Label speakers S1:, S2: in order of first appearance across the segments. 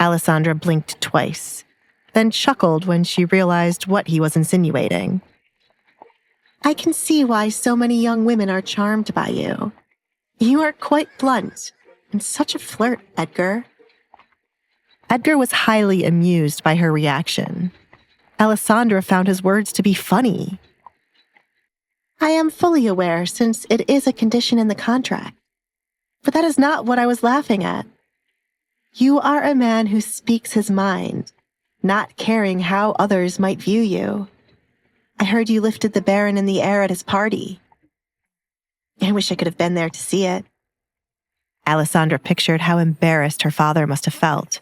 S1: Alessandra blinked twice, then chuckled when she realized what he was insinuating. I can see why so many young women are charmed by you. You are quite blunt, and such a flirt, Edgar. Edgar was highly amused by her reaction. Alessandra found his words to be funny. I am fully aware, since it is a condition in the contract. But that is not what I was laughing at. You are a man who speaks his mind, not caring how others might view you. I heard you lifted the Baron in the air at his party. I wish I could have been there to see it. Alessandra pictured how embarrassed her father must have felt.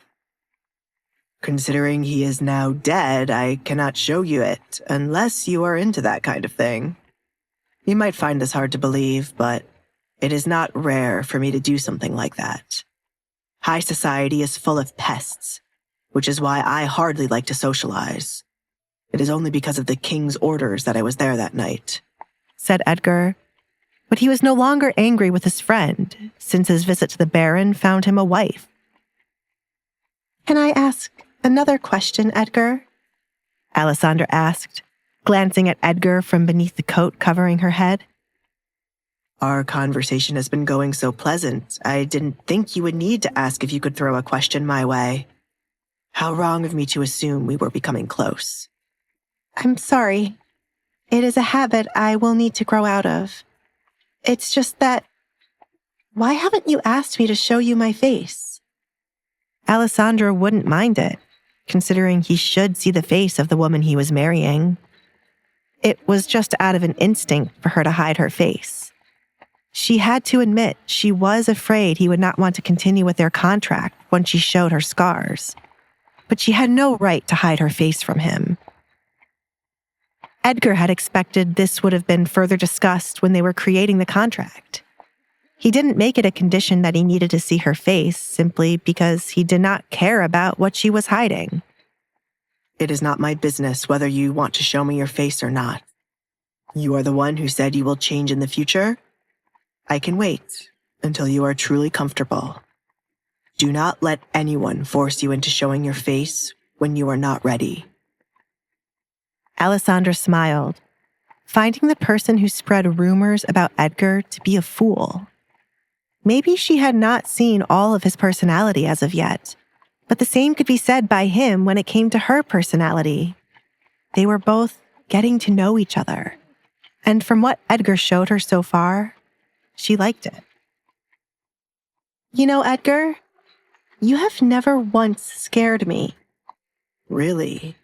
S2: Considering he is now dead, I cannot show you it, unless you are into that kind of thing. You might find this hard to believe, but it is not rare for me to do something like that. High society is full of pests, which is why I hardly like to socialize. It is only because of the king's orders that I was there that night,
S1: said Edgar. But he was no longer angry with his friend, since his visit to the Baron found him a wife. Can I ask another question, Edgar? Alessandra asked, glancing at Edgar from beneath the coat covering her head.
S2: Our conversation has been going so pleasant, I didn't think you would need to ask if you could throw a question my way. How wrong of me to assume we were becoming close.
S1: I'm sorry. It is a habit I will need to grow out of. It's just that... Why haven't you asked me to show you my face? Alessandra wouldn't mind it, considering he should see the face of the woman he was marrying. It was just out of an instinct for her to hide her face. She had to admit she was afraid he would not want to continue with their contract once she showed her scars. But she had no right to hide her face from him. Edgar had expected this would have been further discussed when they were creating the contract. He didn't make it a condition that he needed to see her face simply because he did not care about what she was hiding.
S2: It is not my business whether you want to show me your face or not. You are the one who said you will change in the future. I can wait until you are truly comfortable. Do not let anyone force you into showing your face when you are not ready.
S1: Alessandra smiled, finding the person who spread rumors about Edgar to be a fool. Maybe she had not seen all of his personality as of yet, but the same could be said by him when it came to her personality. They were both getting to know each other, and from what Edgar showed her so far, she liked it. You know, Edgar, you have never once scared me.
S2: Really?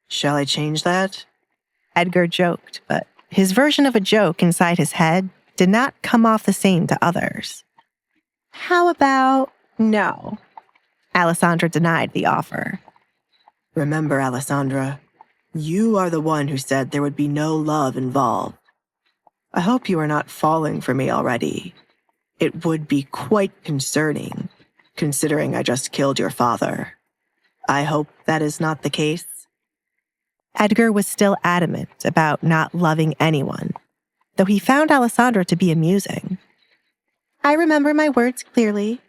S2: Shall I change that?
S1: Edgar joked, but his version of a joke inside his head did not come off the same to others. How about no? Alessandra denied the offer.
S2: Remember, Alessandra, you are the one who said there would be no love involved. I hope you are not falling for me already. It would be quite concerning, considering I just killed your father. I hope that is not the case.
S1: Edgar was still adamant about not loving anyone, though he found Alessandra to be amusing. I remember my words clearly.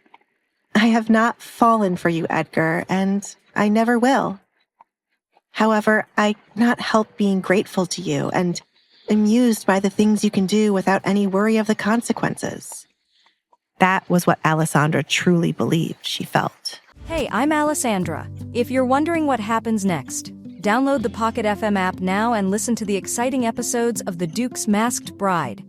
S1: I have not fallen for you, Edgar, and I never will. However, I cannot help being grateful to you and amused by the things you can do without any worry of the consequences. That was what Alessandra truly believed she felt.
S3: Hey, I'm Alessandra. If you're wondering what happens next, download the Pocket FM app now and listen to the exciting episodes of The Duke's Masked Bride.